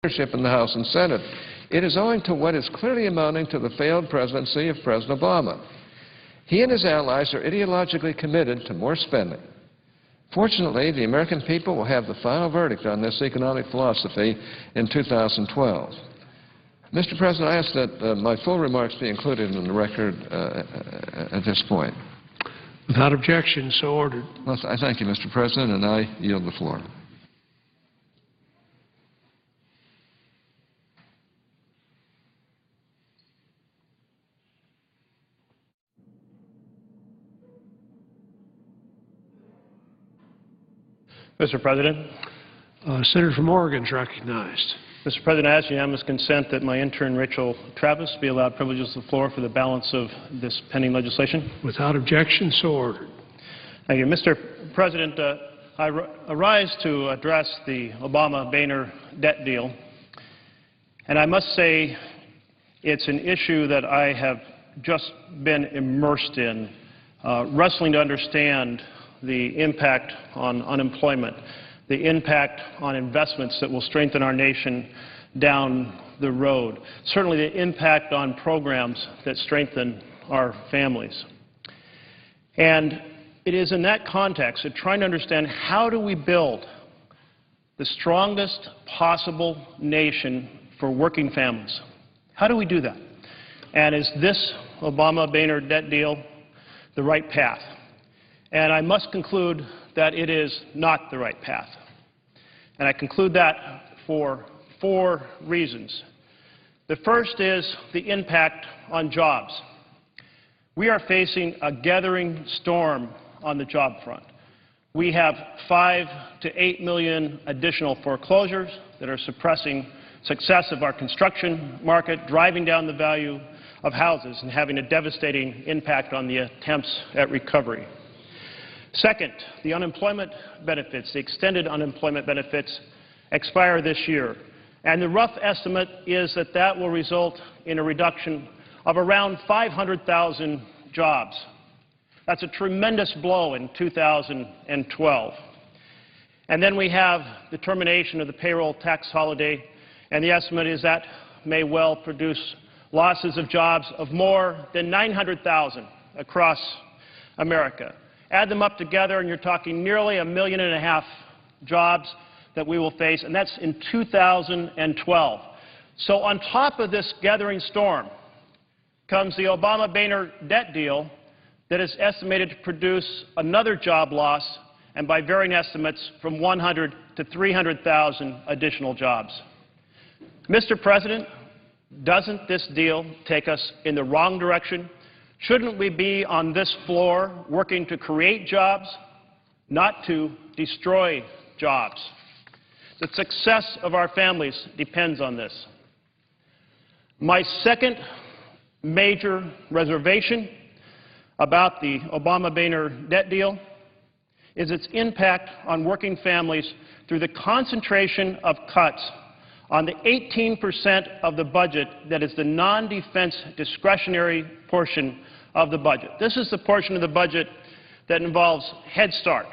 leadership in the House and Senate, it is owing to what is clearly amounting to the failed presidency of President Obama. He and his allies are ideologically committed to more spending. Fortunately, the American people will have the final verdict on this economic philosophy in 2012. Mr. President, I ask that my full remarks be included in the record at this point. Without objection, so ordered. Well, I thank you, Mr. President, and I yield the floor. Mr. President. Senator from Oregon is recognized. Mr. President, I ask unanimous consent that my intern, Rachel Travis, be allowed privileges of the floor for the balance of this pending legislation. Without objection, so ordered. Thank you. Mr. President, I rise to address the Obama-Boehner debt deal, and I must say it's an issue that I have just been immersed in, wrestling to understand the impact on unemployment, the impact on investments that will strengthen our nation down the road, certainly the impact on programs that strengthen our families. And it is in that context of trying to understand how do we build the strongest possible nation for working families. How do we do that? And is this Obama-Boehner debt deal the right path? And I must conclude that it is not the right path. And I conclude that for 4 reasons. The first is the impact on jobs. We are facing a gathering storm on the job front. We have 5 to 8 million additional foreclosures that are suppressing success of our construction market, driving down the value of houses and having a devastating impact on the attempts at recovery. Second, the unemployment benefits, the extended unemployment benefits, expire this year. And the rough estimate is that that will result in a reduction of around 500,000 jobs. That's a tremendous blow in 2012. And then we have the termination of the payroll tax holiday, and the estimate is that may well produce losses of jobs of more than 900,000 across America. Add them up together, and you're talking nearly 1.5 million jobs that we will face, and that's in 2012. So on top of this gathering storm comes the Obama-Boehner debt deal that is estimated to produce another job loss, and by varying estimates, from 100,000 to 300,000 additional jobs. Mr. President, doesn't this deal take us in the wrong direction? Shouldn't we be on this floor working to create jobs, not to destroy jobs? The success of our families depends on this. My second major reservation about the Obama-Boehner debt deal is its impact on working families through the concentration of cuts on the 18% of the budget that is the non-defense discretionary portion of the budget. This is the portion of the budget that involves Head Start,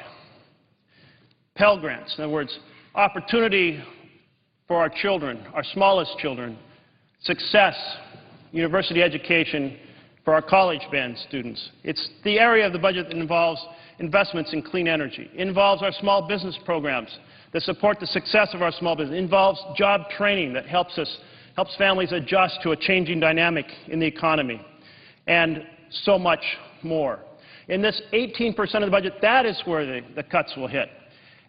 Pell Grants, in other words, opportunity for our children, our smallest children, success, university education for our college-bound students. It's the area of the budget that involves investments in clean energy. It involves our small business programs that support the success of our small business. It involves job training that helps families adjust to a changing dynamic in the economy, and so much more. In this 18% of the budget, that is where the cuts will hit.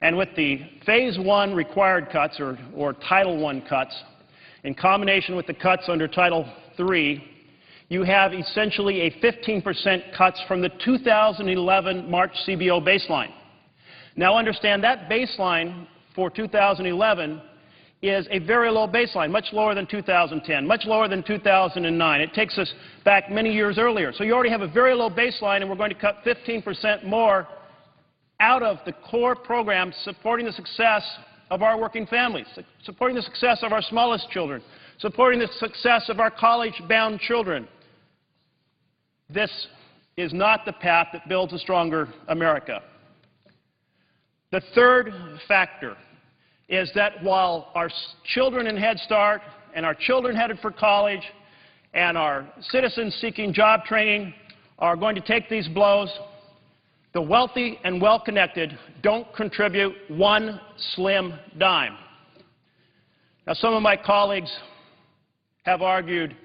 And with the Phase 1 required cuts, or Title I cuts, in combination with the cuts under Title III, you have essentially a 15% cuts from the 2011 March CBO baseline. Now understand that baseline for 2011 is a very low baseline, much lower than 2010, much lower than 2009. It takes us back many years earlier. So you already have a very low baseline, and we're going to cut 15% more out of the core programs supporting the success of our working families, supporting the success of our smallest children, supporting the success of our college-bound children. This is not the path that builds a stronger America. The third factor is that while our children in Head Start and our children headed for college and our citizens seeking job training are going to take these blows, the wealthy and well-connected don't contribute one slim dime. Now, some of my colleagues have argued,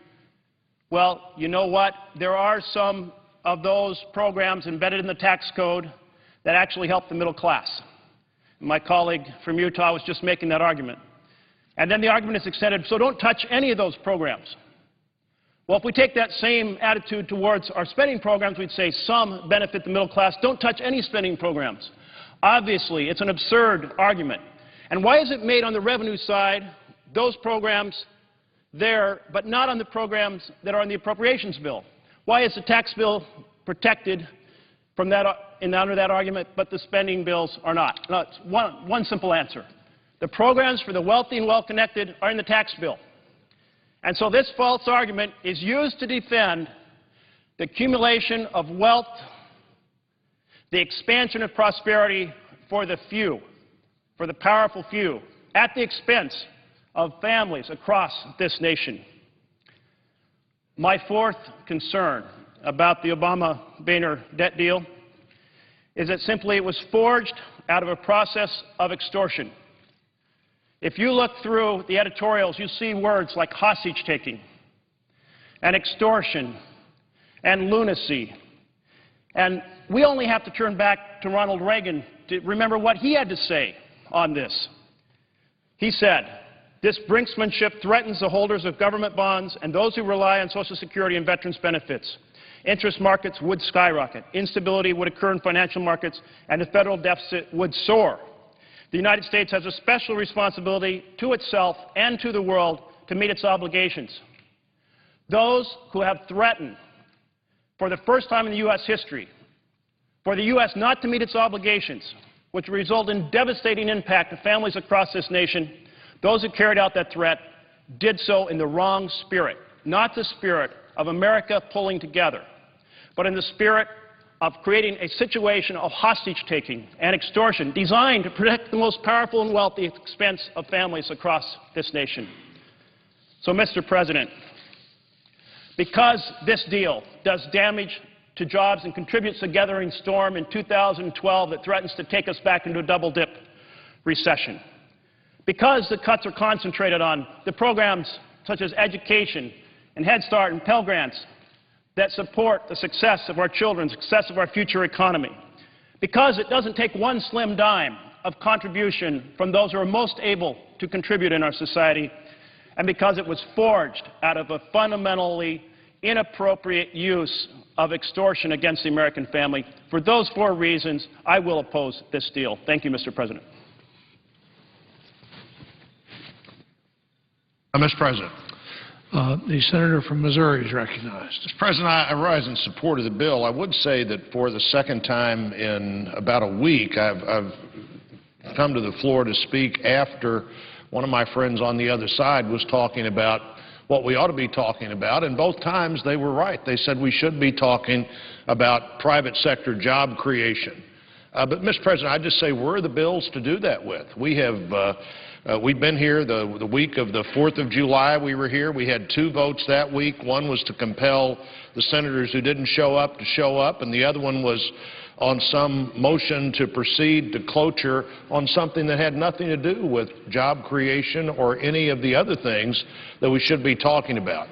well, you know what? There are some of those programs embedded in the tax code that actually help the middle class. My colleague from Utah was just making that argument. And then the argument is extended, so don't touch any of those programs. Well, if we take that same attitude towards our spending programs, we'd say some benefit the middle class. Don't touch any spending programs. Obviously, it's an absurd argument. And why is it made on the revenue side, those programs there, but not on the programs that are in the appropriations bill? Why is the tax bill protected from that, under that argument, but the spending bills are not? No, it's one simple answer. The programs for the wealthy and well-connected are in the tax bill. And so this false argument is used to defend the accumulation of wealth, the expansion of prosperity for the few, for the powerful few, at the expense of families across this nation. My fourth concern about the Obama-Boehner debt deal is that simply it was forged out of a process of extortion. If you look through the editorials, you see words like hostage-taking and extortion and lunacy. And we only have to turn back to Ronald Reagan to remember what he had to say on this. He said, "This brinksmanship threatens the holders of government bonds and those who rely on Social Security and veterans' benefits. Interest markets would skyrocket, instability would occur in financial markets, and the federal deficit would soar. The United States has a special responsibility to itself and to the world to meet its obligations." Those who have threatened, for the first time in the U.S. history, for the U.S. not to meet its obligations, which would result in devastating impact to families across this nation, those who carried out that threat did so in the wrong spirit, not the spirit of America pulling together, but in the spirit of creating a situation of hostage-taking and extortion designed to protect the most powerful and wealthy at the expense of families across this nation. So, Mr. President, because this deal does damage to jobs and contributes to the gathering storm in 2012 that threatens to take us back into a double-dip recession, because the cuts are concentrated on the programs such as education and Head Start and Pell Grants that support the success of our children, success of our future economy, because it doesn't take one slim dime of contribution from those who are most able to contribute in our society, and because it was forged out of a fundamentally inappropriate use of extortion against the American family. For those four reasons, I will oppose this deal. Thank you, Mr. President. Mr. President. The senator from Missouri is recognized. Mr. President, I rise in support of the bill. I would say that for the second time in about a week, I've come to the floor to speak after one of my friends on the other side was talking about what we ought to be talking about, and both times they were right. They said we should be talking about private sector job creation. But, Mr. President, I'd just say where are the bills to do that with? We have we've been here the week of the 4th of July. We were here. We had 2 votes that week. One was to compel the senators who didn't show up to show up, and the other one was on some motion to proceed to cloture on something that had nothing to do with job creation or any of the other things that we should be talking about.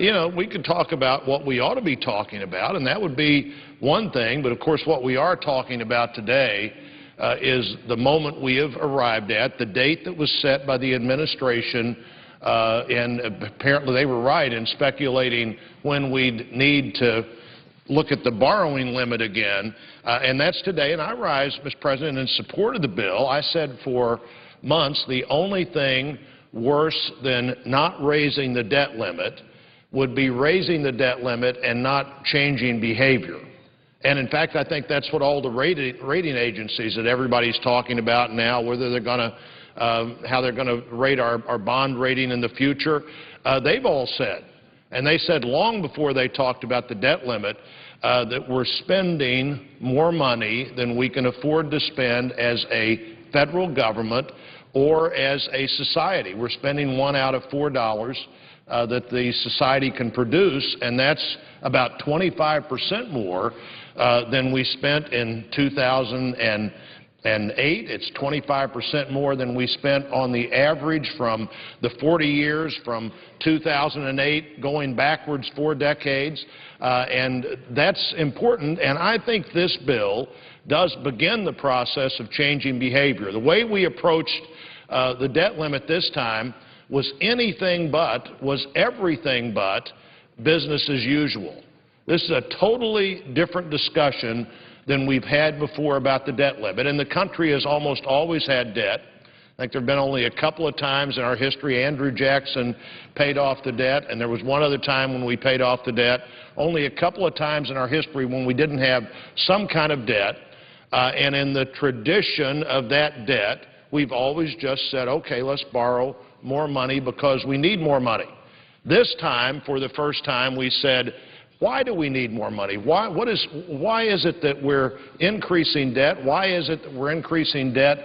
You know, we could talk about what we ought to be talking about, and that would be one thing, but of course what we are talking about today is the moment we have arrived at, the date that was set by the administration, and apparently they were right in speculating when we'd need to look at the borrowing limit again, and that's today. And I rise, Mr. President, in support of the bill. I said for months the only thing worse than not raising the debt limit would be raising the debt limit and not changing behavior. And in fact, I think that's what all the rating agencies that everybody's talking about now, whether they're going to, how they're going to rate our bond rating in the future, they've all said. And they said long before they talked about the debt limit that we're spending more money than we can afford to spend as a federal government or as a society. We're spending $1 out of $4 that the society can produce, and that's about 25% more than we spent in 2008. It's 25% more than we spent on the average from the 40 years from 2008 going backwards 4 decades, and that's important. And I think this bill does begin the process of changing behavior. The way we approached the debt limit this time was everything but business as usual. This is a totally different discussion than we've had before about the debt limit. And the country has almost always had debt. I think there have been only a couple of times in our history Andrew Jackson paid off the debt, and there was one other time when we paid off the debt. Only a couple of times in our history when we didn't have some kind of debt. And in the tradition of that debt, we've always just said, okay, let's borrow more money because we need more money. This time, for the first time, we said, why do we need more money? Why is it that we're increasing debt? Why is it that we're increasing debt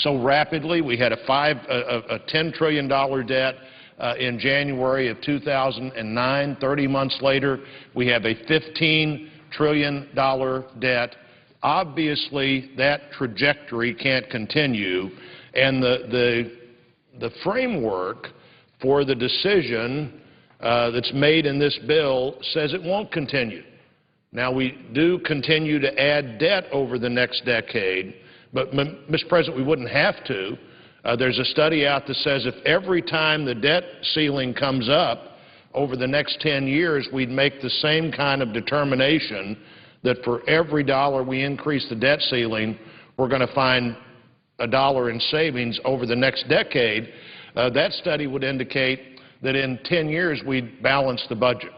so rapidly? We had a $10 trillion debt in January of 2009. 30 months later, we have a $15 trillion debt. Obviously, that trajectory can't continue, and the framework for the decision that's made in this bill says it won't continue. Now, we do continue to add debt over the next decade, but, Mr. President, we wouldn't have to. There's a study out that says if every time the debt ceiling comes up over the next 10 years, we'd make the same kind of determination that for every dollar we increase the debt ceiling, we're going to find $1 in savings over the next decade. That study would indicate that in 10 years we'd balance the budget.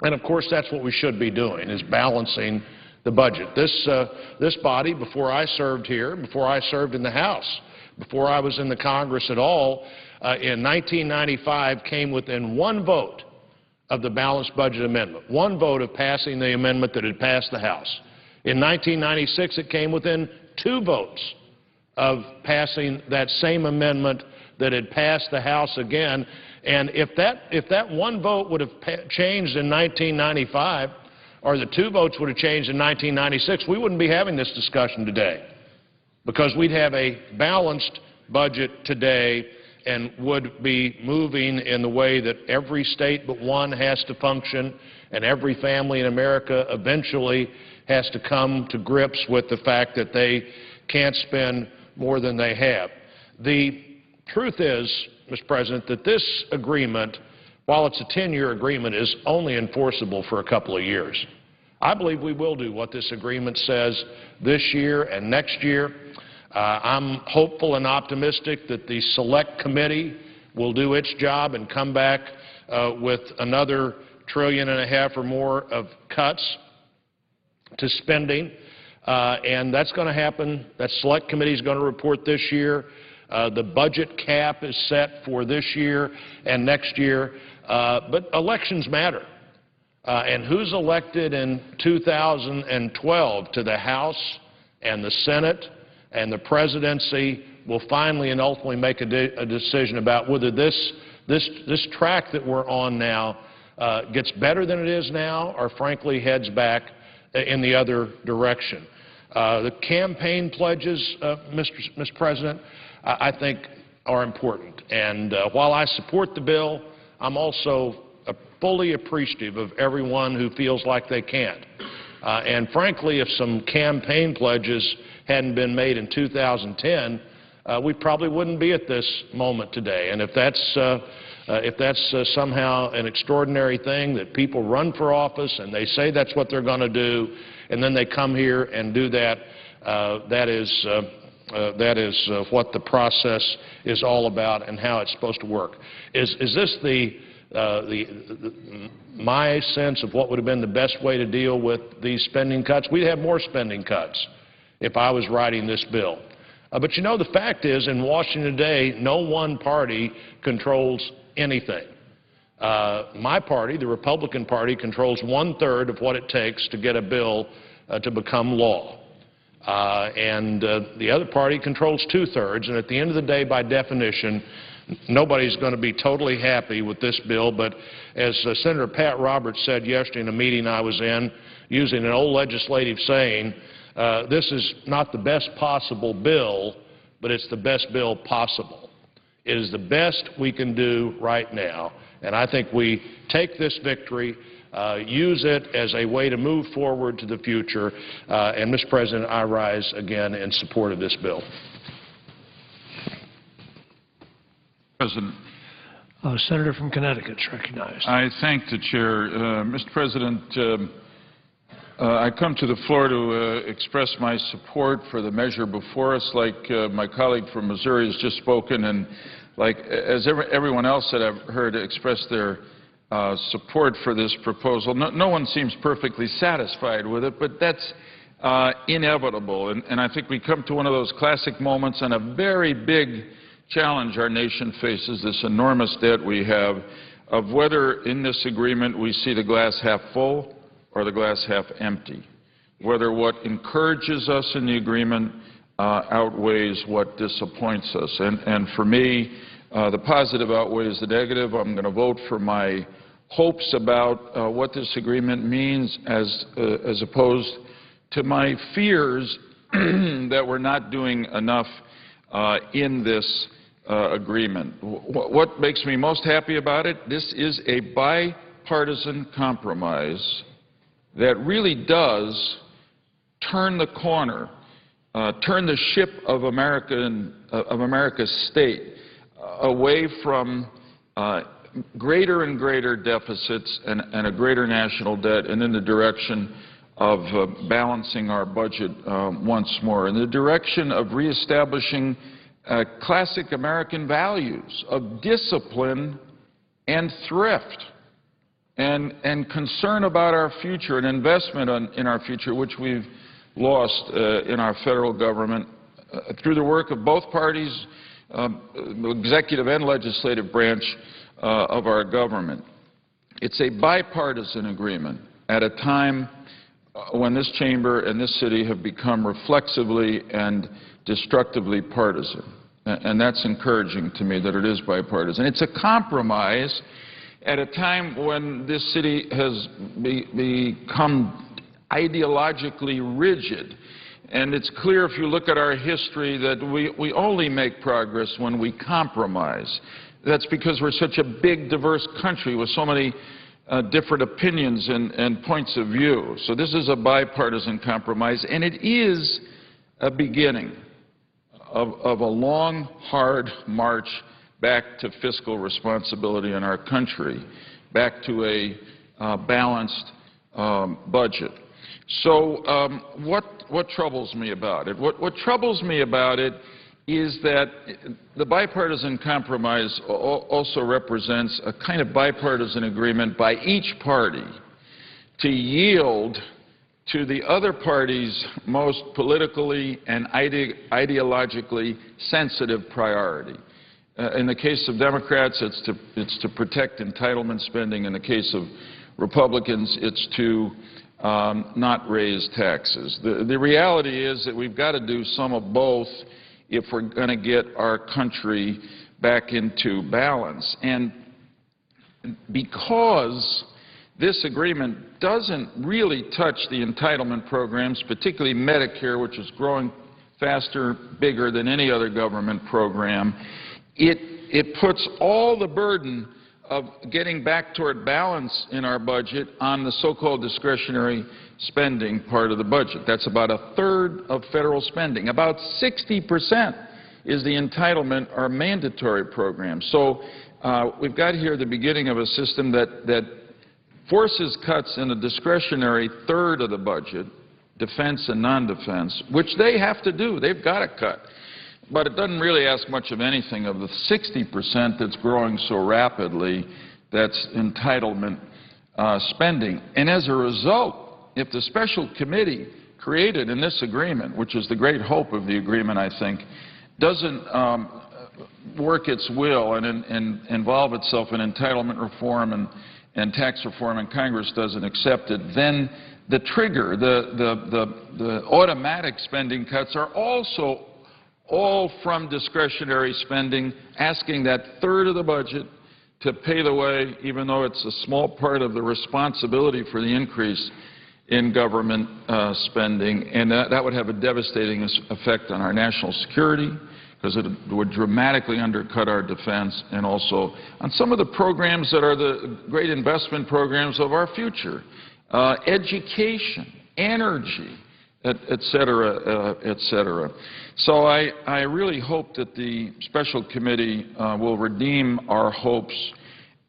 And of course that's what we should be doing, is balancing the budget. This body, before I served here, before I served in the House, before I was in the Congress at all, in 1995 came within one vote of the balanced budget amendment, one vote of passing the amendment that had passed the House. In 1996 it came within 2 votes of passing that same amendment that had passed the House again. And if that one vote would have changed in 1995, or the 2 votes would have changed in 1996, we wouldn't be having this discussion today, because we'd have a balanced budget today and would be moving in the way that every state but one has to function, and every family in America eventually has to come to grips with the fact that they can't spend more than they have. The truth is, Mr. President, that this agreement, while it's a 10-year agreement, is only enforceable for a couple of years. I believe we will do what this agreement says this year and next year. I'm hopeful and optimistic that the Select Committee will do its job and come back with another $1.5 trillion or more of cuts to spending, and that's going to happen. That Select Committee is going to report this year. The budget cap is set for this year and next year, but elections matter. And who's elected in 2012 to the House and the Senate and the presidency will finally and ultimately make a decision about whether this track that we're on now gets better than it is now, or frankly heads back in the other direction. The campaign pledges, Mr. President, I think are important. And while I support the bill, I'm also fully appreciative of everyone who feels like they can't. And frankly, if some campaign pledges hadn't been made in 2010, we probably wouldn't be at this moment today. And if that's somehow an extraordinary thing, that people run for office and they say that's what they're going to do, and then they come here and do that, that is what the process is all about and how it's supposed to work. Is this my sense of what would have been the best way to deal with these spending cuts? We'd have more spending cuts if I was writing this bill. But you know, the fact is, in Washington today, no one party controls anything. My party, the Republican Party, controls 1/3 of what it takes to get a bill to become law. and the other party controls two-thirds, and at the end of the day, by definition, nobody's going to be totally happy with this bill. But as Senator Pat Roberts said yesterday in a meeting I was in, using an old legislative saying, this is not the best possible bill, but it's the best bill possible. It is the best we can do right now, and I think we take this victory, use it as a way to move forward to the future, and, Mr. President, I rise again in support of this bill. President. Senator from Connecticut is recognized. I thank the Chair. Mr. President, I come to the floor to express my support for the measure before us, like my colleague from Missouri has just spoken, and like as everyone else that I've heard express their support for this proposal. No one seems perfectly satisfied with it, but that's inevitable. And I think we come to one of those classic moments on a very big challenge our nation faces, this enormous debt we have, of whether in this agreement we see the glass half full or the glass half empty, whether what encourages us in the agreement outweighs what disappoints us. And for me, the positive outweighs the negative. I'm going to vote for my hopes about what this agreement means as opposed to my fears that we're not doing enough in this agreement. What makes me most happy about it? This is a bipartisan compromise that really does turn the corner, turn the ship of America's state away from greater and greater deficits and a greater national debt, and in the direction of balancing our budget once more, in the direction of reestablishing classic American values of discipline and thrift, and concern about our future and investment in our future, which we've lost in our federal government through the work of both parties, the executive and legislative branch of our government. It's a bipartisan agreement at a time when this chamber and this city have become reflexively and destructively partisan. And that's encouraging to me that it is bipartisan. It's a compromise at a time when this city has become ideologically rigid. And it's clear if you look at our history that we only make progress when we compromise. That's because we're such a big, diverse country with so many different opinions and points of view. So this is a bipartisan compromise, and it is a beginning of a long, hard march back to fiscal responsibility in our country, back to a balanced budget. So what troubles me about it? What troubles me about it is that the bipartisan compromise also represents a kind of bipartisan agreement by each party to yield to the other party's most politically and ideologically sensitive priority. In the case of Democrats, it's to protect entitlement spending. In the case of Republicans, it's to not raise taxes. The reality is that we've got to do some of both if we're going to get our country back into balance. And because this agreement doesn't really touch the entitlement programs, particularly Medicare, which is growing faster, bigger than any other government program, it puts all the burden of getting back toward balance in our budget on the so-called discretionary spending part of the budget. That's about a third of federal spending. About 60% is the entitlement or mandatory program. So we've got here the beginning of a system that forces cuts in a discretionary third of the budget, defense and non-defense, which they have to do. They've got to cut. But it doesn't really ask much of anything of the 60% that's growing so rapidly that's entitlement spending. And as a result, if the special committee created in this agreement, which is the great hope of the agreement, I think, doesn't work its will and involve itself in entitlement reform and tax reform and Congress doesn't accept it, then the trigger, the automatic spending cuts are also all from discretionary spending, asking that third of the budget to pay the way, even though it's a small part of the responsibility for the increase in government spending. And that would have a devastating effect on our national security, because it would dramatically undercut our defense, and also on some of the programs that are the great investment programs of our future, education, energy, et cetera, et cetera. So I really hope that the special committee will redeem our hopes,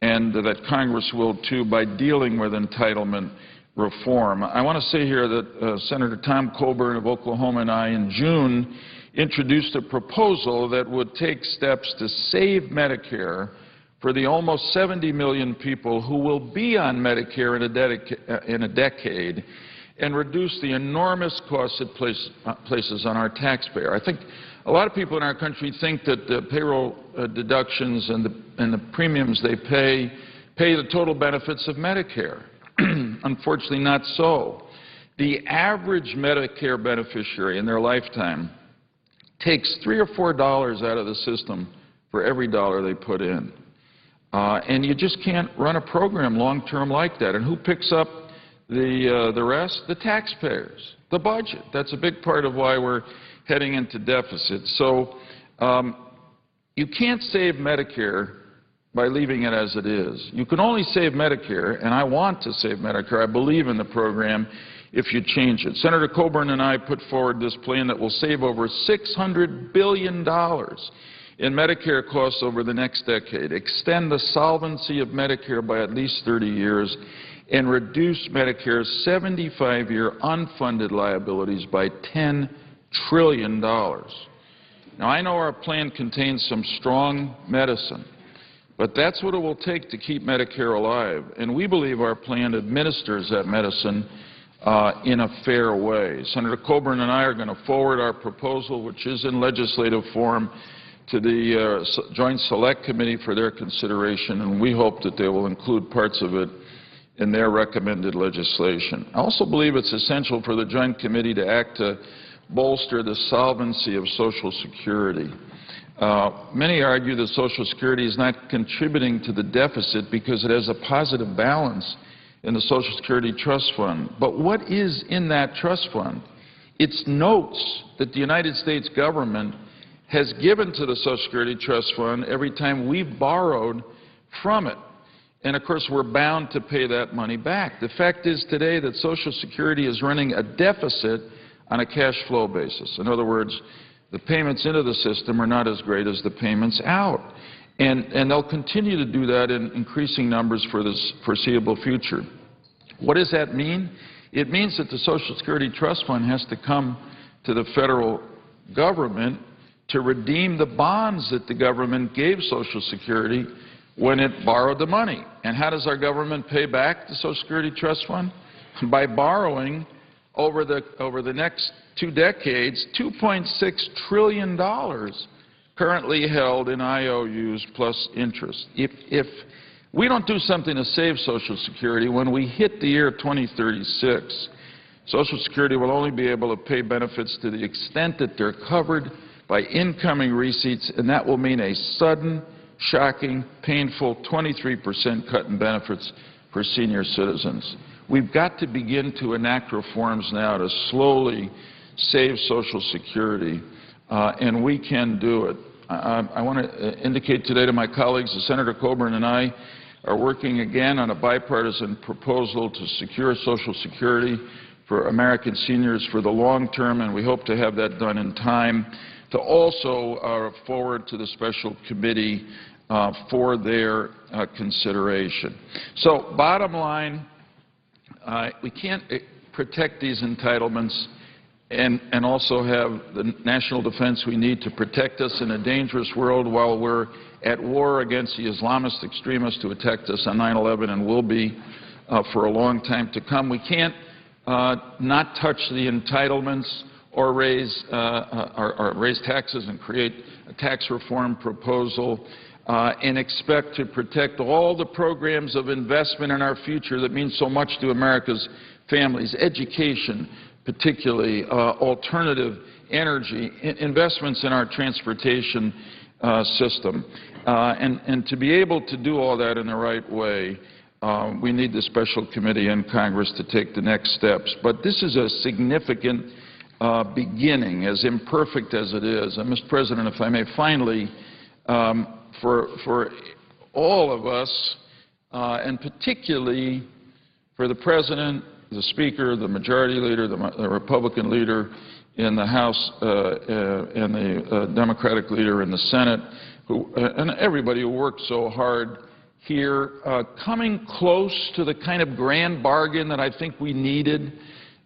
and that Congress will too, by dealing with entitlement reform. I want to say here that Senator Tom Coburn of Oklahoma and I in June introduced a proposal that would take steps to save Medicare for the almost 70 million people who will be on Medicare in a decade, and reduce the enormous costs it places on our taxpayer. I think a lot of people in our country think that the payroll deductions and the premiums they pay the total benefits of Medicare. Unfortunately, not so. The average Medicare beneficiary in their lifetime takes $3 or $4 out of the system for every dollar they put in. And you just can't run a program long-term like that. And who picks up the rest? The taxpayers, the budget. That's a big part of why we're heading into deficit. So you can't save Medicare by leaving it as it is. You can only save Medicare, and I want to save Medicare. I believe in the program if you change it. Senator Coburn and I put forward this plan that will save over $600 billion in Medicare costs over the next decade, extend the solvency of Medicare by at least 30 years, and reduce Medicare's 75-year unfunded liabilities by $10 trillion. Now, I know our plan contains some strong medicine, but that's what it will take to keep Medicare alive, and we believe our plan administers that medicine in a fair way. Senator Coburn and I are going to forward our proposal, which is in legislative form, to the Joint Select Committee for their consideration, and we hope that they will include parts of it in their recommended legislation. I also believe it's essential for the Joint Committee to act to bolster the solvency of Social Security. Many argue that Social Security is not contributing to the deficit because it has a positive balance in the Social Security Trust Fund. But what is in that trust fund? It's notes that the United States government has given to the Social Security Trust Fund every time we've borrowed from it. And, of course, we're bound to pay that money back. The fact is today that Social Security is running a deficit on a cash flow basis. In other words, the payments into the system are not as great as the payments out. And they'll continue to do that in increasing numbers for this foreseeable future. What does that mean? It means that the Social Security Trust Fund has to come to the federal government to redeem the bonds that the government gave Social Security when it borrowed the money. And how does our government pay back the Social Security Trust Fund? By borrowing over the next 2 decades, $2.6 trillion currently held in IOUs plus interest. If we don't do something to save Social Security, when we hit the year 2036, Social Security will only be able to pay benefits to the extent that they're covered by incoming receipts, and that will mean a sudden, shocking, painful 23% cut in benefits for senior citizens. We've got to begin to enact reforms now to slowly save Social Security, and we can do it. I want to indicate today to my colleagues that Senator Coburn and I are working again on a bipartisan proposal to secure Social Security for American seniors for the long term, and we hope to have that done in time to also forward to the special committee for their consideration. So, bottom line, we can't protect these entitlements and also have the national defense we need to protect us in a dangerous world while we're at war against the Islamist extremists who attacked us on 9/11 and will be for a long time to come. We can't not touch the entitlements or raise taxes and create a tax reform proposal. and expect to protect all the programs of investment in our future that mean so much to America's families, education, particularly alternative energy, investments in our transportation system. And to be able to do all that in the right way, we need the special committee in Congress to take the next steps. But this is a significant beginning, as imperfect as it is. And, Mr. President, if I may finally, for all of us, and particularly for the President, the Speaker, the Majority Leader, the Republican Leader in the House, and the Democratic Leader in the Senate, and everybody who worked so hard here, coming close to the kind of grand bargain that I think we needed,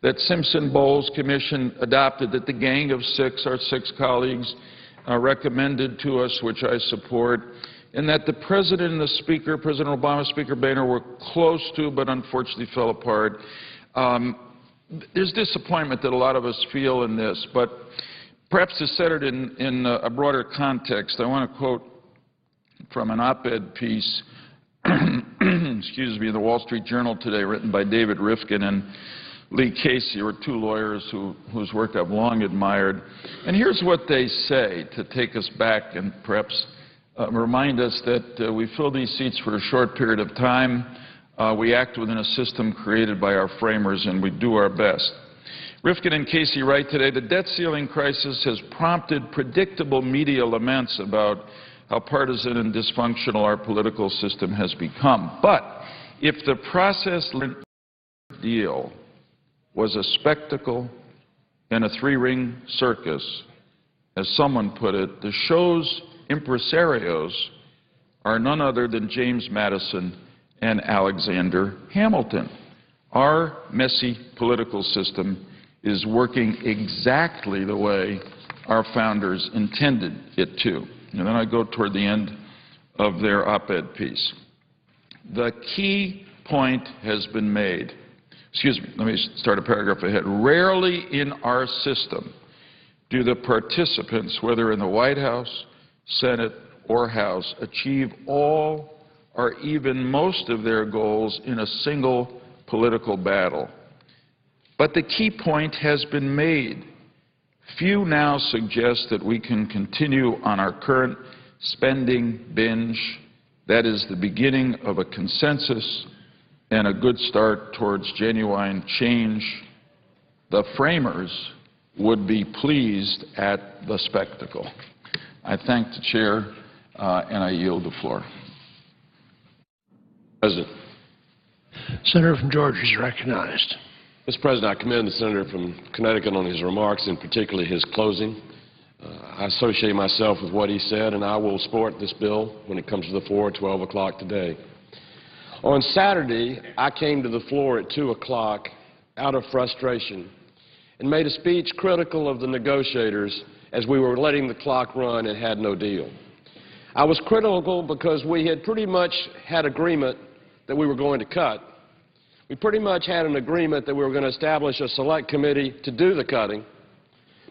that Simpson-Bowles Commission adopted, that the Gang of Six, our 6 colleagues, recommended to us, which I support, and that the President and the Speaker, President Obama, Speaker Boehner, were close to but unfortunately fell apart. There's disappointment that a lot of us feel in this, but perhaps to set it in a broader context, I want to quote from an op-ed piece excuse me, in the Wall Street Journal today, written by David Rifkin and Lee Casey, who are 2 lawyers whose work I've long admired. And here's what they say to take us back and perhaps remind us that we fill these seats for a short period of time. We act within a system created by our framers, and we do our best. Rifkin and Casey write today, the debt ceiling crisis has prompted predictable media laments about how partisan and dysfunctional our political system has become. But if the process deal was a spectacle and a 3-ring circus, as someone put it, the show's impresarios are none other than James Madison and Alexander Hamilton. Our messy political system is working exactly the way our founders intended it to. And then I go toward the end of their op-ed piece. The key point has been made. Excuse me, let me start a paragraph ahead. Rarely in our system do the participants, whether in the White House, Senate, or House, achieve all or even most of their goals in a single political battle. But the key point has been made. Few now suggest that we can continue on our current spending binge. That is the beginning of a consensus and a good start towards genuine change. The framers would be pleased at the spectacle. I thank the chair, and I yield the floor. President. Senator from Georgia is recognized. Mr. President, I commend the senator from Connecticut on his remarks, and particularly his closing. I associate myself with what he said, and I will support this bill when it comes to the floor at 12 o'clock today. On Saturday, I came to the floor at 2 o'clock out of frustration and made a speech critical of the negotiators as we were letting the clock run and had no deal. I was critical because we had pretty much had agreement that we were going to cut. We pretty much had an agreement that we were going to establish a select committee to do the cutting,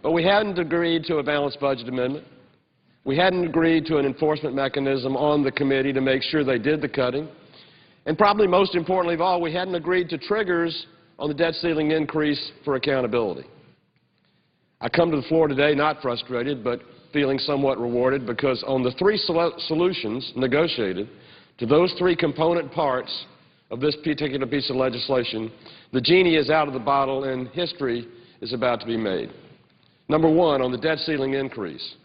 but we hadn't agreed to a balanced budget amendment. We hadn't agreed to an enforcement mechanism on the committee to make sure they did the cutting. And probably most importantly of all, we hadn't agreed to triggers on the debt ceiling increase for accountability. I come to the floor today not frustrated, but feeling somewhat rewarded, because on the 3 solutions negotiated to those 3 component parts of this particular piece of legislation, the genie is out of the bottle and history is about to be made. Number 1, on the debt ceiling increase.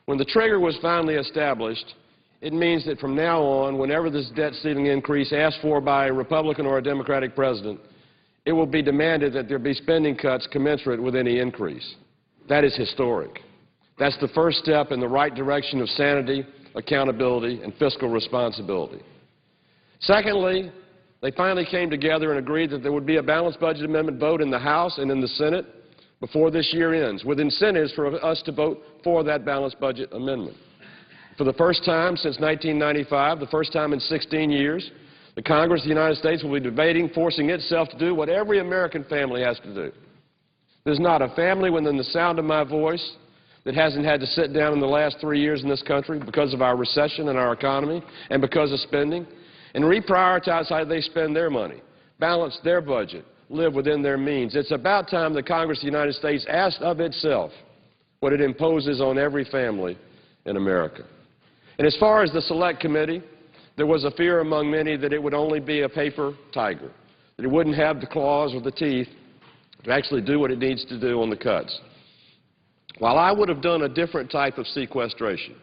When the trigger was finally established, it means that from now on, whenever this debt ceiling increase asked for by a Republican or a Democratic president, it will be demanded that there be spending cuts commensurate with any increase. That is historic. That's the first step in the right direction of sanity, accountability, and fiscal responsibility. Secondly, they finally came together and agreed that there would be a balanced budget amendment vote in the House and in the Senate before this year ends, with incentives for us to vote for that balanced budget amendment. For the first time since 1995, the first time in 16 years, the Congress of the United States will be debating forcing itself to do what every American family has to do. There's not a family within the sound of my voice that hasn't had to sit down in the last 3 years in this country because of our recession and our economy and because of spending, and reprioritize how they spend their money, balance their budget, live within their means. It's about time the Congress of the United States asked of itself what it imposes on every family in America. And as far as the Select Committee, there was a fear among many that it would only be a paper tiger, that it wouldn't have the claws or the teeth to actually do what it needs to do on the cuts. While I would have done a different type of sequestration,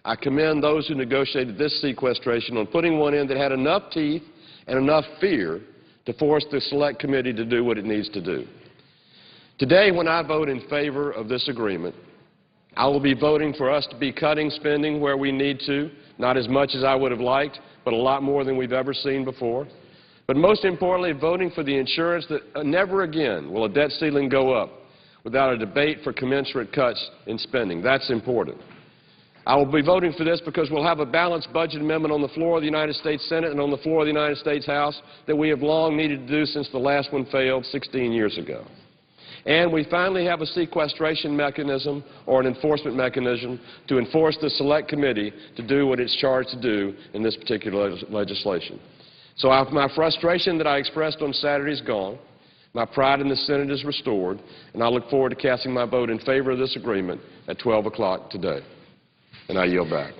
I commend those who negotiated this sequestration on putting one in that had enough teeth and enough fear to force the Select Committee to do what it needs to do. Today, when I vote in favor of this agreement, I will be voting for us to be cutting spending where we need to, not as much as I would have liked, but a lot more than we've ever seen before. But most importantly, voting for the assurance that never again will a debt ceiling go up without a debate for commensurate cuts in spending. That's important. I will be voting for this because we'll have a balanced budget amendment on the floor of the United States Senate and on the floor of the United States House that we have long needed to do since the last one failed 16 years ago. And we finally have a sequestration mechanism or an enforcement mechanism to enforce the Select Committee to do what it's charged to do in this particular legislation. So my frustration that I expressed on Saturday is gone. My pride in the Senate is restored, and I look forward to casting my vote in favor of this agreement at 12 o'clock today. And I yield back.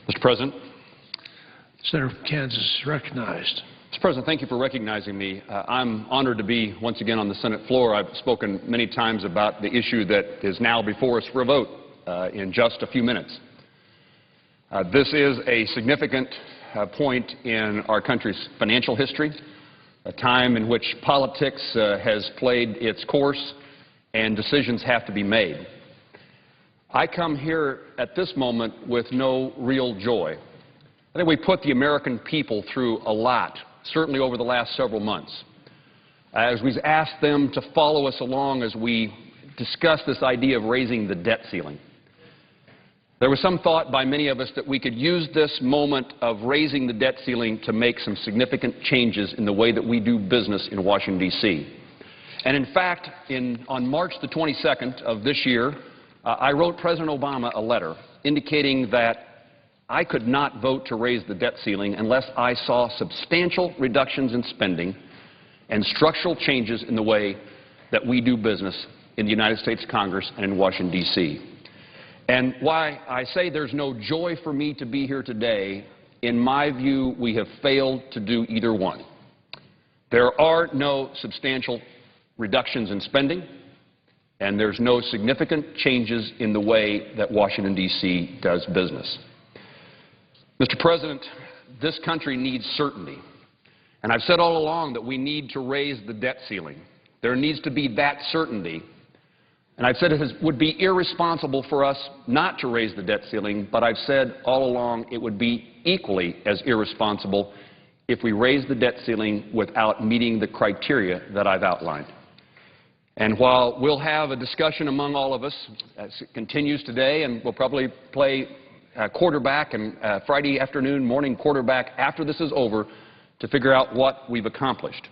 Mr. President. Senator from Kansas is recognized. Mr. President, thank you for recognizing me. I'm honored to be once again on the Senate floor. I've spoken many times about the issue that is now before us for a vote in just a few minutes. This is a significant point in our country's financial history, a time in which politics has played its course and decisions have to be made. I come here at this moment with no real joy. I think we put the American people through a lot, certainly over the last several months, as we've asked them to follow us along as we discuss this idea of raising the debt ceiling. There was some thought by many of us that we could use this moment of raising the debt ceiling to make some significant changes in the way that we do business in Washington, D.C. And in fact, on March the 22nd of this year, I wrote President Obama a letter indicating that I could not vote to raise the debt ceiling unless I saw substantial reductions in spending and structural changes in the way that we do business in the United States Congress and in Washington, D.C. And why I say there's no joy for me to be here today, in my view, we have failed to do either one. There are no substantial reductions in spending, and there's no significant changes in the way that Washington, D.C. does business. Mr. President, this country needs certainty. And I've said all along that we need to raise the debt ceiling. There needs to be that certainty. And I've said it would be irresponsible for us not to raise the debt ceiling, but I've said all along it would be equally as irresponsible if we raise the debt ceiling without meeting the criteria that I've outlined. And while we'll have a discussion among all of us, as it continues today, and we'll probably play quarterback and Friday afternoon, morning quarterback after this is over to figure out what we've accomplished.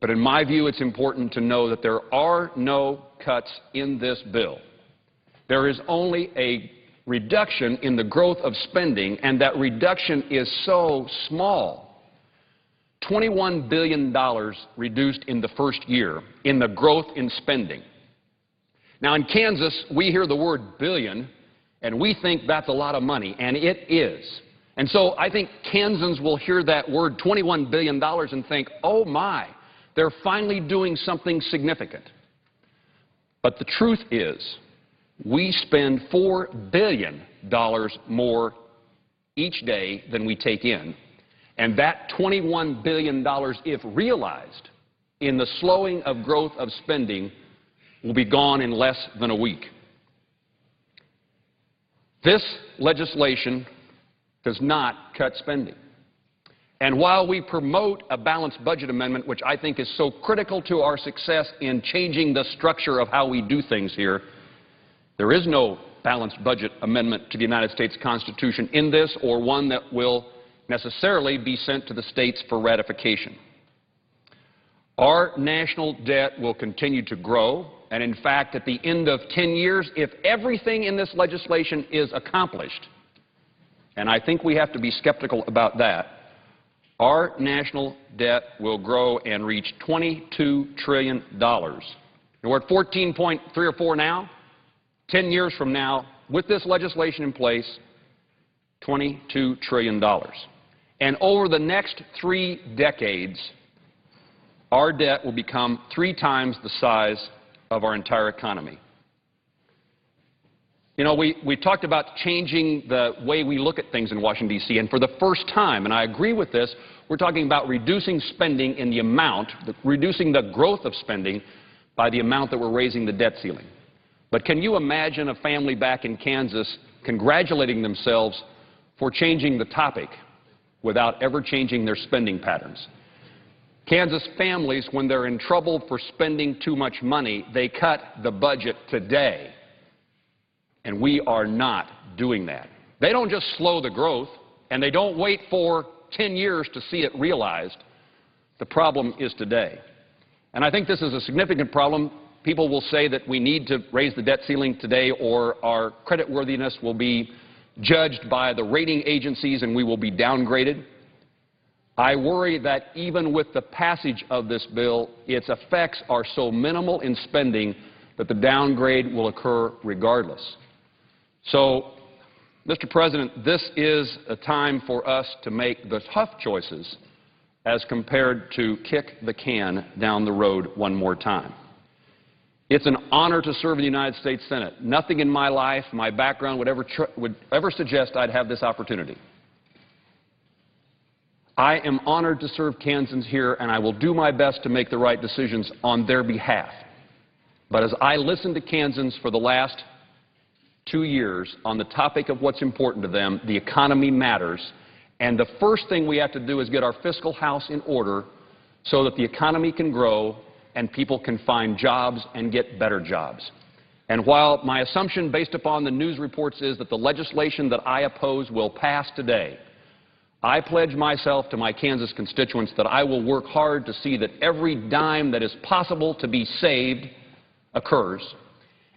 But in my view, it's important to know that there are no cuts in this bill. There is only a reduction in the growth of spending, and that reduction is so small. $21 billion reduced in the first year in the growth in spending. Now, in Kansas, we hear the word billion, and we think that's a lot of money, and it is. And so I think Kansans will hear that word, $21 billion, and think, oh my, they're finally doing something significant. But the truth is, we spend $4 billion more each day than we take in. And that $21 billion, if realized, in the slowing of growth of spending, will be gone in less than a week. This legislation does not cut spending. And while we promote a balanced budget amendment, which I think is so critical to our success in changing the structure of how we do things here, there is no balanced budget amendment to the United States Constitution in this, or one that will necessarily be sent to the states for ratification. Our national debt will continue to grow, and in fact, at the end of 10 years, if everything in this legislation is accomplished, and I think we have to be skeptical about that, our national debt will grow and reach $22 trillion. And we're at 14.3 or 4 now. 10 years from now, with this legislation in place, $22 trillion. And over the next 3 decades, our debt will become 3 times the size of our entire economy. You know, we talked about changing the way we look at things in Washington, D.C., and for the first time, and I agree with this, we're talking about reducing spending in the amount, reducing the growth of spending by the amount that we're raising the debt ceiling. But can you imagine a family back in Kansas congratulating themselves for changing the topic without ever changing their spending patterns? Kansas families, when they're in trouble for spending too much money, they cut the budget today. And we are not doing that. They don't just slow the growth, and they don't wait for 10 years to see it realized. The problem is today. And I think this is a significant problem. People will say that we need to raise the debt ceiling today, or our creditworthiness will be judged by the rating agencies and we will be downgraded. I worry that even with the passage of this bill, its effects are so minimal in spending that the downgrade will occur regardless. So, Mr. President, this is a time for us to make the tough choices as compared to kick the can down the road one more time. It's an honor to serve in the United States Senate. Nothing in my life, my background would ever suggest I'd have this opportunity. I am honored to serve Kansans here, and I will do my best to make the right decisions on their behalf. But as I listen to Kansans for the last 2 years on the topic of what's important to them, the economy matters, and the first thing we have to do is get our fiscal house in order so that the economy can grow and people can find jobs and get better jobs. And while my assumption based upon the news reports is that the legislation that I oppose will pass today, I pledge myself to my Kansas constituents that I will work hard to see that every dime that is possible to be saved occurs,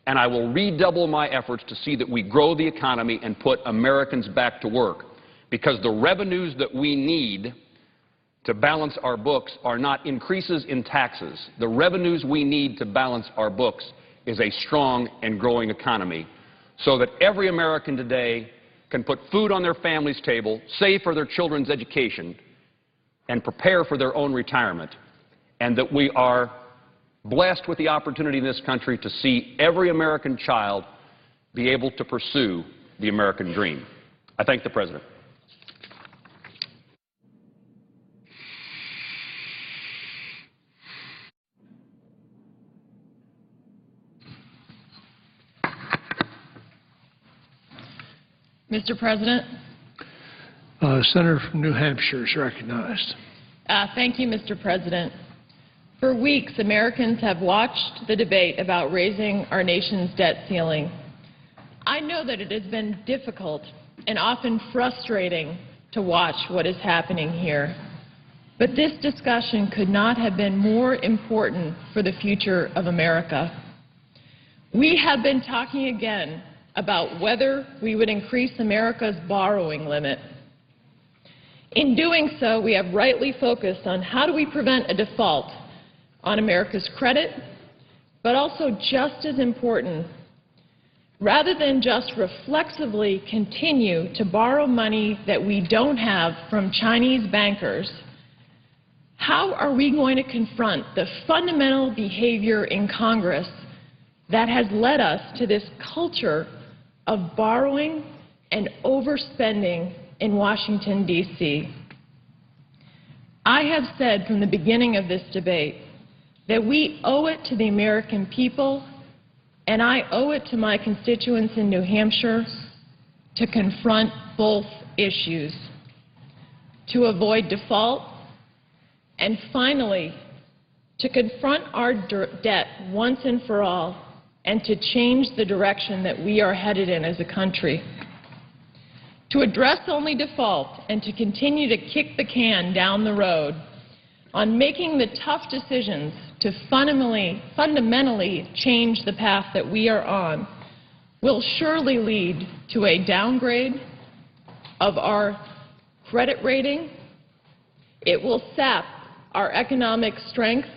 and I will redouble my efforts to see that we grow the economy and put Americans back to work, because the revenues that we need to balance our books are not increases in taxes. The revenues we need to balance our books is a strong and growing economy, so that every American today can put food on their family's table, save for their children's education, and prepare for their own retirement, and that we are blessed with the opportunity in this country to see every American child be able to pursue the American dream. I thank the President. Mr. President. Senator from New Hampshire is recognized. Thank you, Mr. President. For weeks, Americans have watched the debate about raising our nation's debt ceiling. I know that it has been difficult and often frustrating to watch what is happening here. But this discussion could not have been more important for the future of America. We have been talking again about whether we would increase America's borrowing limit. In doing so, we have rightly focused on how do we prevent a default on America's credit, but also just as important, rather than just reflexively continue to borrow money that we don't have from Chinese bankers, how are we going to confront the fundamental behavior in Congress that has led us to this culture of borrowing and overspending in Washington, D.C.? I have said from the beginning of this debate that we owe it to the American people, and I owe it to my constituents in New Hampshire, to confront both issues, to avoid default, and finally, to confront our debt once and for all and to change the direction that we are headed in as a country. To address only default and to continue to kick the can down the road on making the tough decisions to fundamentally change the path that we are on will surely lead to a downgrade of our credit rating. It will sap our economic strength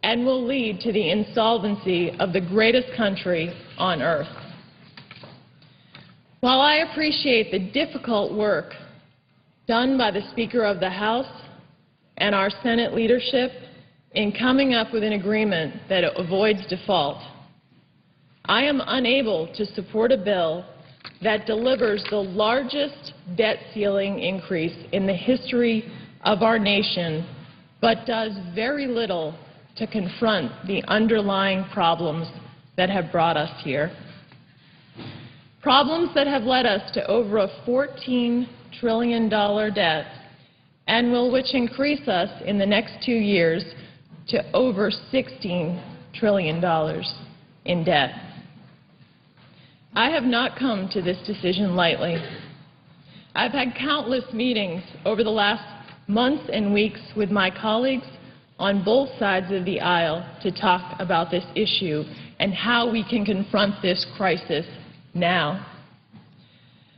and will lead to the insolvency of the greatest country on earth. While I appreciate the difficult work done by the Speaker of the House and our Senate leadership in coming up with an agreement that avoids default, I am unable to support a bill that delivers the largest debt ceiling increase in the history of our nation, but does very little to confront the underlying problems that have brought us here. Problems that have led us to over a $14 trillion debt and which increase us in the next 2 years to over $16 trillion in debt. I have not come to this decision lightly. I've had countless meetings over the last months and weeks with my colleagues on both sides of the aisle to talk about this issue and how we can confront this crisis now.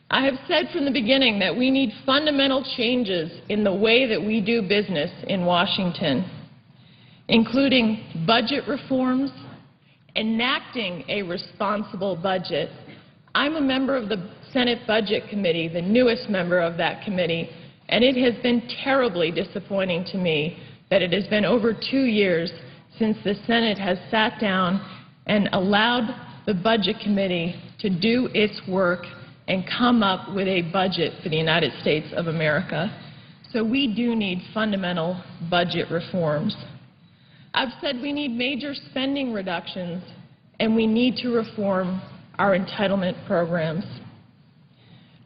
I have said from the beginning that we need fundamental changes in the way that we do business in Washington, including budget reforms, enacting a responsible budget. I'm a member of the Senate Budget Committee, the newest member of that committee, and it has been terribly disappointing to me that it has been over 2 years since the Senate has sat down and allowed the Budget Committee to do its work and come up with a budget for the United States of America. So we do need fundamental budget reforms. I've said we need major spending reductions, and we need to reform our entitlement programs.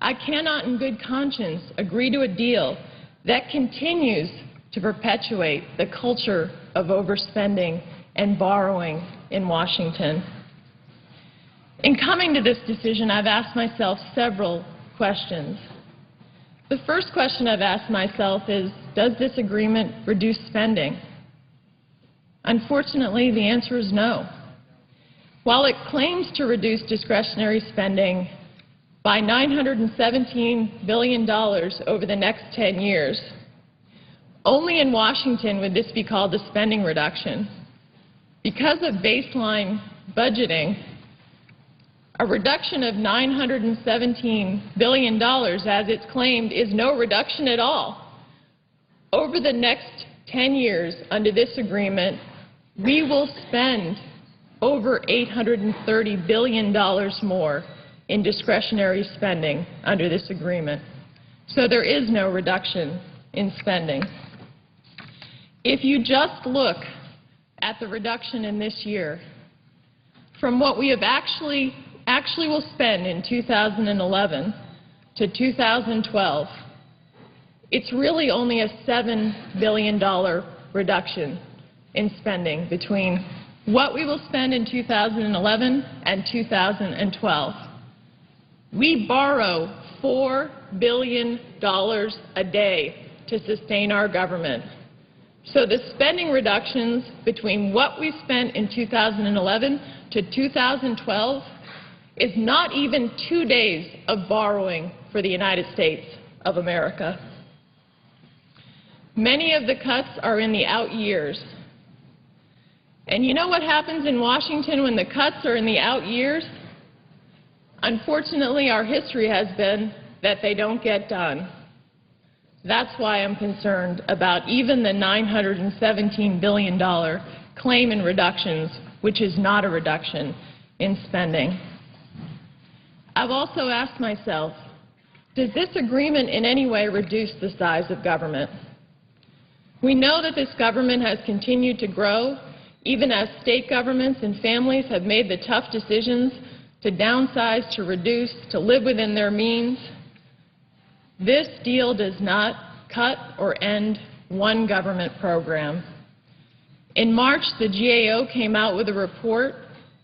I cannot in good conscience agree to a deal that continues to perpetuate the culture of overspending and borrowing in Washington. In coming to this decision, I've asked myself several questions. The first question I've asked myself is, does this agreement reduce spending? Unfortunately, the answer is no. While it claims to reduce discretionary spending by $917 billion over the next 10 years, only in Washington would this be called a spending reduction. Because of baseline budgeting, a reduction of $917 billion, as it's claimed, is no reduction at all. Over the next 10 years under this agreement, we will spend over $830 billion more in discretionary spending under this agreement. So there is no reduction in spending. If you just look at the reduction in this year, from what we have actually will spend in 2011 to 2012, it's really only a $7 billion reduction in spending between what we will spend in 2011 and 2012. We borrow $4 billion a day to sustain our government. So the spending reductions between what we spent in 2011 to 2012 is not even 2 days of borrowing for the United States of America. Many of the cuts are in the out years. And you know what happens in Washington when the cuts are in the out years? Unfortunately, our history has been that they don't get done. That's why I'm concerned about even the $917 billion claim in reductions, which is not a reduction in spending. I've also asked myself, does this agreement in any way reduce the size of government? We know that this government has continued to grow, even as state governments and families have made the tough decisions to downsize, to reduce, to live within their means. This deal does not cut or end one government program. In March, the GAO came out with a report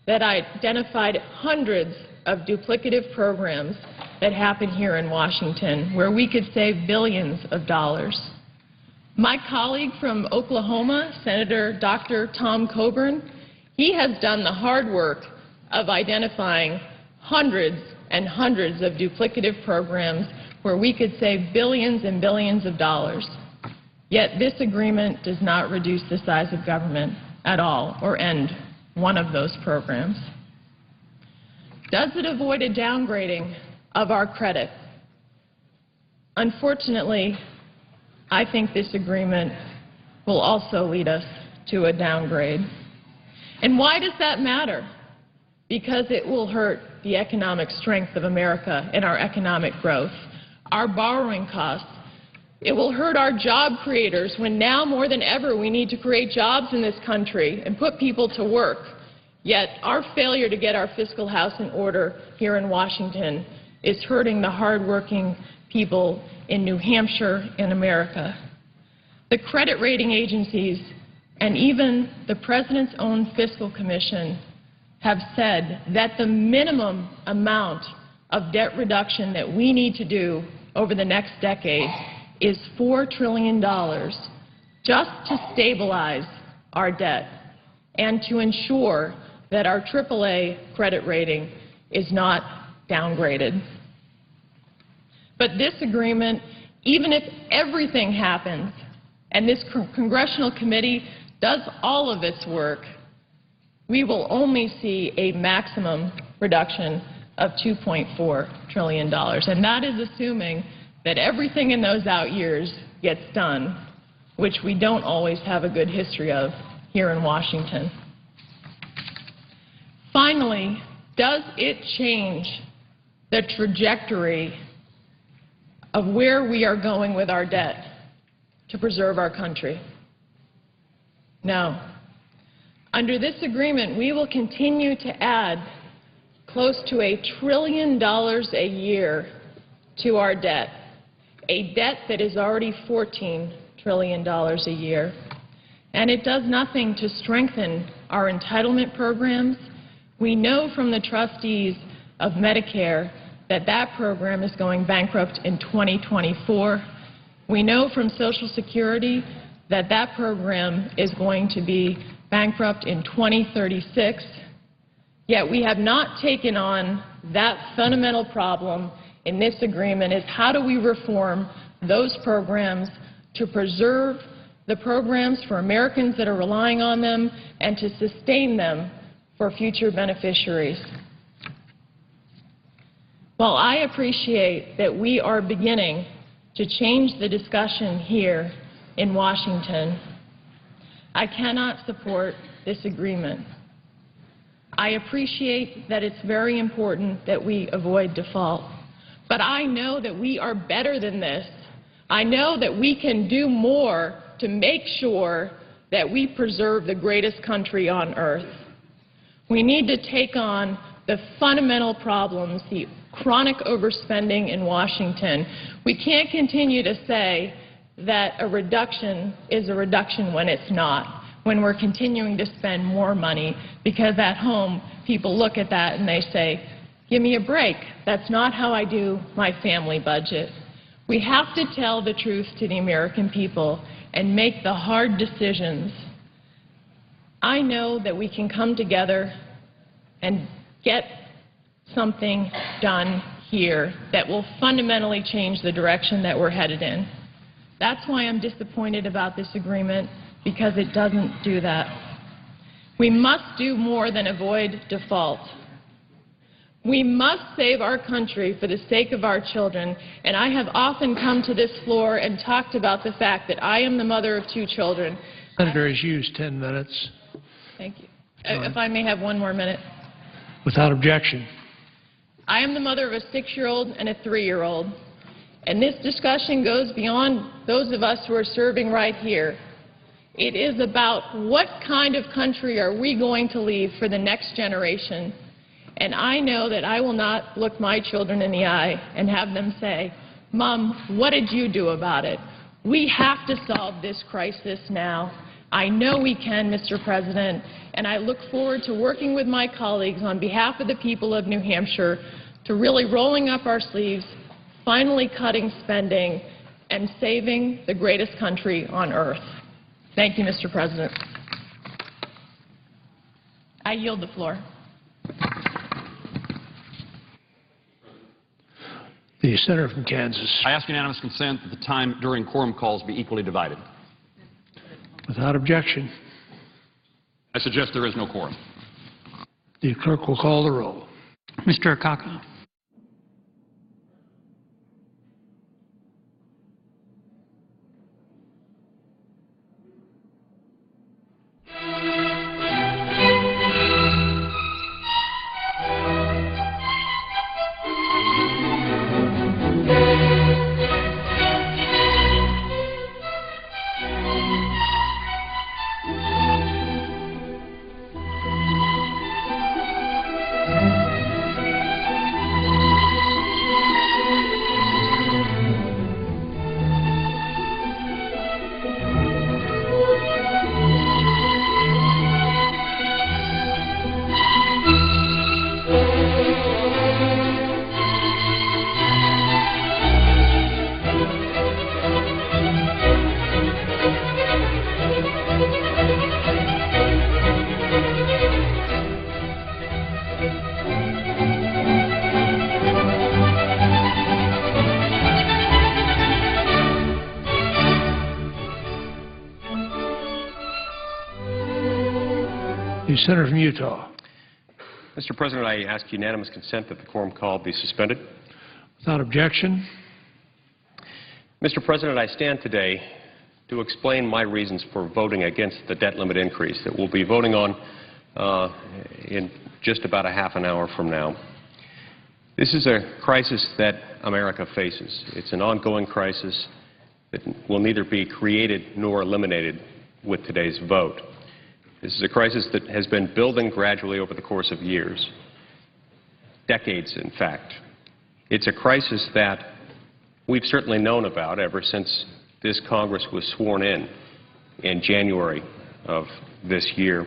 that identified hundreds of duplicative programs that happen here in Washington where we could save billions of dollars. My colleague from Oklahoma, Senator Dr. Tom Coburn, he has done the hard work of identifying hundreds and hundreds of duplicative programs where we could save billions and billions of dollars. Yet this agreement does not reduce the size of government at all or end one of those programs. Does it avoid a downgrading of our credit? Unfortunately, I think this agreement will also lead us to a downgrade. And why does that matter? Because it will hurt the economic strength of America and our economic growth, our borrowing costs. It will hurt our job creators when now more than ever we need to create jobs in this country and put people to work. Yet our failure to get our fiscal house in order here in Washington is hurting the hardworking people in New Hampshire and America. The credit rating agencies and even the President's own Fiscal Commission have said that the minimum amount of debt reduction that we need to do over the next decade is $4 trillion just to stabilize our debt and to ensure that our AAA credit rating is not downgraded. But this agreement, even if everything happens and this congressional committee does all of its work, we will only see a maximum reduction of $2.4 trillion. And that is assuming that everything in those out years gets done, which we don't always have a good history of here in Washington. Finally, does it change the trajectory of where we are going with our debt to preserve our country? No. Under this agreement, we will continue to add close to $1 trillion a year to our debt, a debt that is already $14 trillion a year. And it does nothing to strengthen our entitlement programs. We know from the trustees of Medicare that that program is going bankrupt in 2024. We know from Social Security that that program is going to be bankrupt in 2036. Yet we have not taken on that fundamental problem in this agreement, is how do we reform those programs to preserve the programs for Americans that are relying on them and to sustain them for future beneficiaries. While I appreciate that we are beginning to change the discussion here in Washington, I cannot support this agreement. I appreciate that it's very important that we avoid default. But I know that we are better than this. I know that we can do more to make sure that we preserve the greatest country on earth. We need to take on the fundamental problems, the chronic overspending in Washington. We can't continue to say that a reduction is a reduction when it's not, when we're continuing to spend more money, because at home people look at that and they say, give me a break. That's not how I do my family budget. We have to tell the truth to the American people and make the hard decisions. I know that we can come together and get something done here that will fundamentally change the direction that we're headed in. That's why I'm disappointed about this agreement, because it doesn't do that. We must do more than avoid default. We must save our country for the sake of our children, and I have often come to this floor and talked about the fact that I am the mother of 2 children. Senator has used 10 minutes. Thank you. If I may have 1 more minute. Without objection. I am the mother of a 6-year-old and a 3-year-old, and this discussion goes beyond those of us who are serving right here. It is about what kind of country are we going to leave for the next generation. And I know that I will not look my children in the eye and have them say, Mom, what did you do about it? We have to solve this crisis now. I know we can, Mr. President, and I look forward to working with my colleagues on behalf of the people of New Hampshire to really rolling up our sleeves, finally cutting spending, and saving the greatest country on earth. Thank you, Mr. President. I yield the floor. The senator from Kansas. I ask unanimous consent that the time during quorum calls be equally divided. Without objection, I suggest there is no quorum. the clerk will call the roll. Mr. Akaka. The senator from Utah. Mr. President, I ask unanimous consent that the quorum call be suspended. Without objection, Mr. President, I stand today to explain my reasons for voting against the debt limit increase that we'll be voting on in just about a half an hour from now. This is a crisis that America faces. It's an ongoing crisis that will neither be created nor eliminated with today's vote. This is a crisis that has been building gradually over the course of years, decades, in fact. It's a crisis that we've certainly known about ever since this Congress was sworn in January of this year.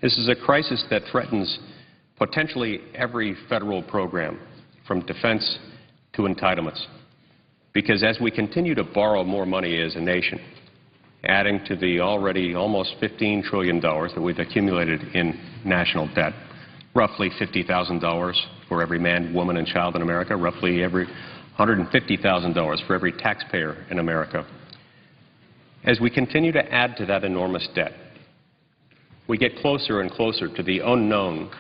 This is a crisis that threatens potentially every federal program, from defense to entitlements, because as we continue to borrow more money as a nation, adding to the already almost $15 trillion that we've accumulated in national debt, roughly $50,000 for every man, woman, and child in America, roughly every $150,000 for every taxpayer in America. As we continue to add to that enormous debt, we get closer and closer to the unknown,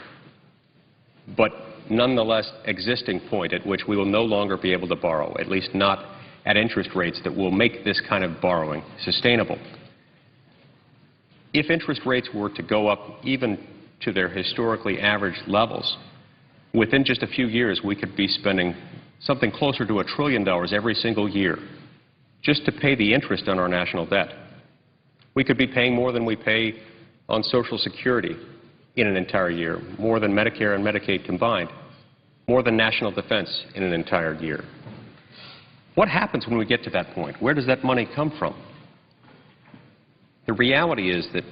but nonetheless existing point at which we will no longer be able to borrow, at least not at interest rates that will make this kind of borrowing sustainable. If interest rates were to go up even to their historically average levels, within just a few years we could be spending something closer to $1 trillion every single year just to pay the interest on our national debt. We could be paying more than we pay on Social Security in an entire year, more than Medicare and Medicaid combined, more than national defense in an entire year. What happens when we get to that point? Where does that money come from? The reality is that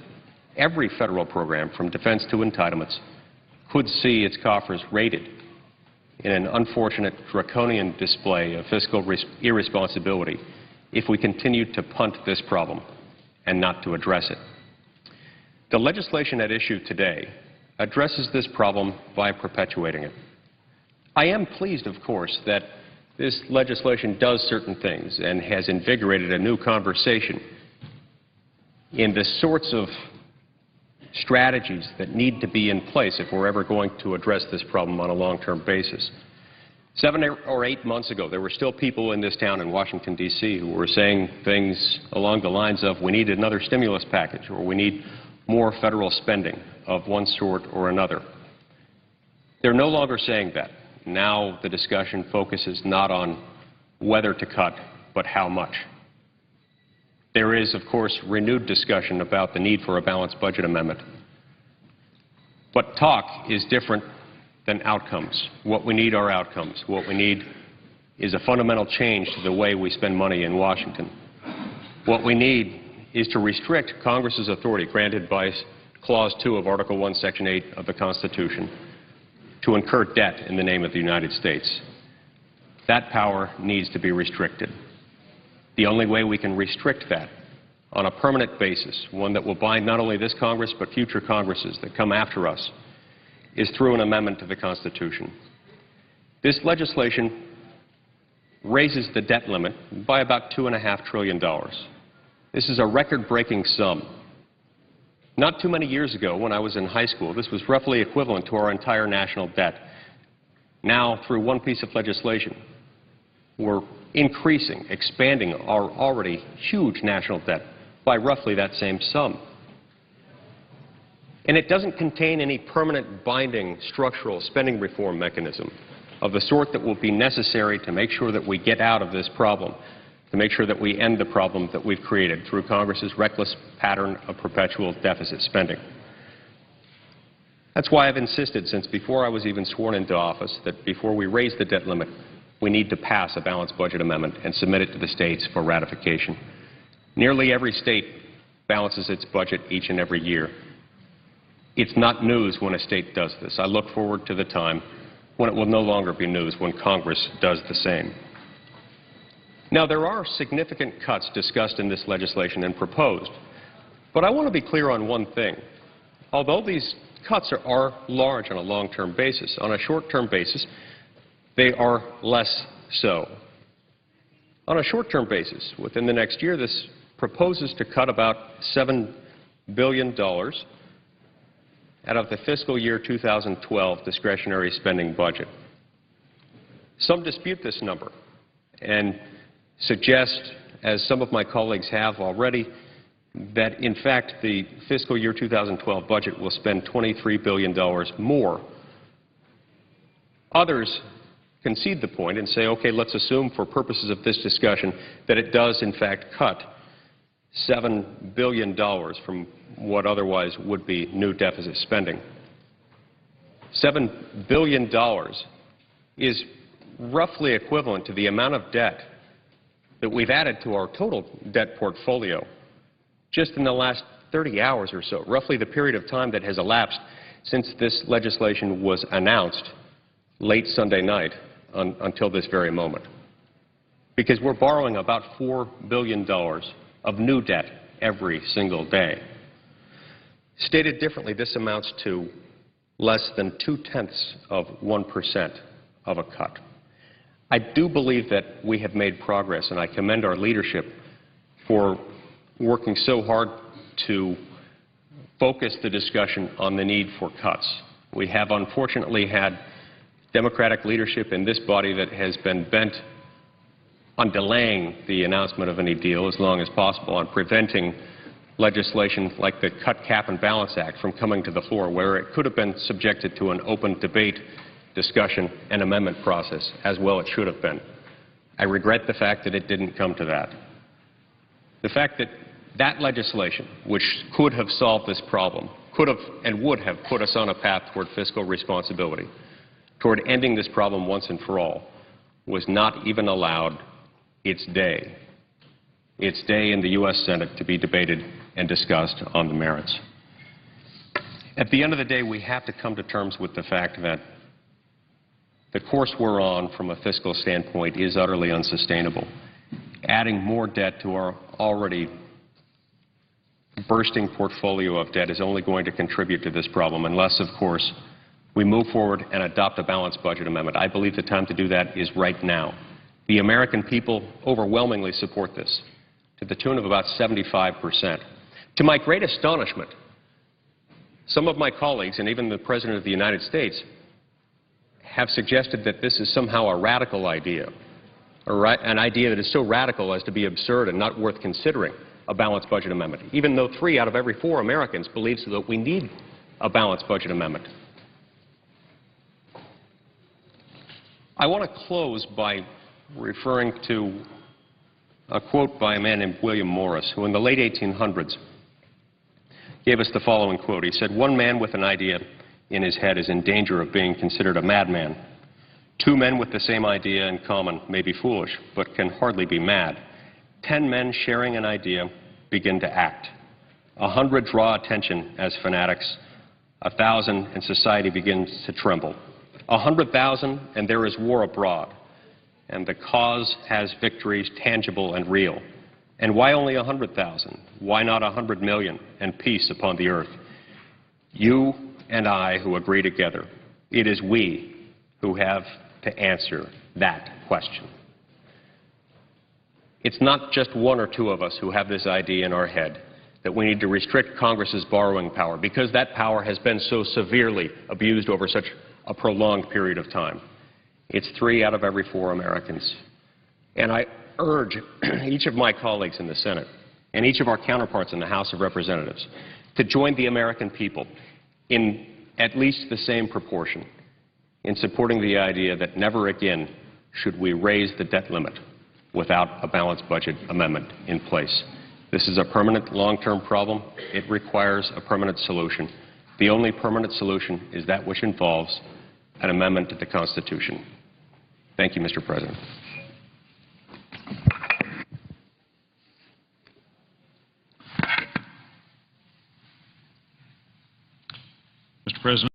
every federal program, from defense to entitlements, could see its coffers raided in an unfortunate draconian display of fiscal irresponsibility if we continue to punt this problem and not to address it. The legislation at issue today addresses this problem by perpetuating it. I am pleased, of course, that this legislation does certain things and has invigorated a new conversation in the sorts of strategies that need to be in place if we're ever going to address this problem on a long-term basis. 7 or 8 months ago, there were still people in this town in Washington, D.C. who were saying things along the lines of, we need another stimulus package, or we need more federal spending of one sort or another. They're no longer saying that. Now the discussion focuses not on whether to cut, but how much. There is, of course, renewed discussion about the need for a balanced budget amendment. But talk is different than outcomes. What we need are outcomes. What we need is a fundamental change to the way we spend money in Washington. What we need is to restrict Congress's authority granted by Clause 2 of Article 1, Section 8 of the Constitution to incur debt in the name of the United States. That power needs to be restricted. The only way we can restrict that on a permanent basis, one that will bind not only this Congress but future Congresses that come after us, is through an amendment to the Constitution. This legislation raises the debt limit by about $2.5 trillion. This is a record-breaking sum. Not too many years ago, when I was in high school, this was roughly equivalent to our entire national debt. Now, through one piece of legislation, we're increasing, expanding our already huge national debt by roughly that same sum. And it doesn't contain any permanent binding structural spending reform mechanism of the sort that will be necessary to make sure that we get out of this problem, to make sure that we end the problem that we've created through Congress's reckless pattern of perpetual deficit spending. That's why I've insisted since before I was even sworn into office that before we raise the debt limit, we need to pass a balanced budget amendment and submit it to the states for ratification. Nearly every state balances its budget each and every year. It's not news when a state does this. I look forward to the time when it will no longer be news when Congress does the same. Now, there are significant cuts discussed in this legislation and proposed, but I want to be clear on one thing. Although these cuts are large on a long-term basis, on a short-term basis, they are less so. On a short-term basis, within the next year, this proposes to cut about $7 billion out of the fiscal year 2012 discretionary spending budget. Some dispute this number and suggest, as some of my colleagues have already, that in fact the fiscal year 2012 budget will spend $23 billion more. Others concede the point and say, okay, let's assume for purposes of this discussion that it does in fact cut $7 billion from what otherwise would be new deficit spending. $7 billion is roughly equivalent to the amount of debt that we've added to our total debt portfolio just in the last 30 hours or so, roughly the period of time that has elapsed since this legislation was announced late Sunday night until this very moment. Because we're borrowing about $4 billion of new debt every single day. Stated differently, this amounts to less than 0.2% of a cut. I do believe that we have made progress, and I commend our leadership for working so hard to focus the discussion on the need for cuts. We have unfortunately had Democratic leadership in this body that has been bent on delaying the announcement of any deal as long as possible, on preventing legislation like the Cut, Cap, and Balance Act from coming to the floor, where it could have been subjected to an open debate, discussion, and amendment process, as well it should have been. I regret the fact that it didn't come to that. The fact that that legislation, which could have solved this problem, could have and would have put us on a path toward fiscal responsibility, toward ending this problem once and for all, was not even allowed its day in the U.S. Senate to be debated and discussed on the merits. At the end of the day, we have to come to terms with the fact that the course we're on from a fiscal standpoint is utterly unsustainable. Adding more debt to our already bursting portfolio of debt is only going to contribute to this problem unless, of course, we move forward and adopt a balanced budget amendment. I believe the time to do that is right now. The American people overwhelmingly support this, to the tune of about 75%. To my great astonishment, some of my colleagues, and even the President of the United States, have suggested that this is somehow a radical idea, an idea that is so radical as to be absurd and not worth considering a balanced budget amendment, even though 3 out of every 4 Americans believe that we need a balanced budget amendment. I want to close by referring to a quote by a man named William Morris, who in the late 1800s gave us the following quote. He said, "One man with an idea in his head is in danger of being considered a madman. 2 men with the same idea in common may be foolish, but can hardly be mad. 10 men sharing an idea begin to act. 100 draw attention as fanatics. 1,000 and society begins to tremble. 100,000 and there is war abroad. And the cause has victories tangible and real. And why only 100,000? Why not 100 million and peace upon the earth? You and I who agree together, it is we who have to answer that question. It's not just one or two of us who have this idea in our head that we need to restrict Congress's borrowing power because that power has been so severely abused over such a prolonged period of time. It's 3 out of every 4 Americans. And I urge each of my colleagues in the Senate and each of our counterparts in the House of Representatives to join the American people in at least the same proportion in supporting the idea that never again should we raise the debt limit without a balanced budget amendment in place. This is a permanent, long-term problem. It requires a permanent solution. The only permanent solution is that which involves an amendment to the Constitution. Thank you, Mr. President. Mr. President.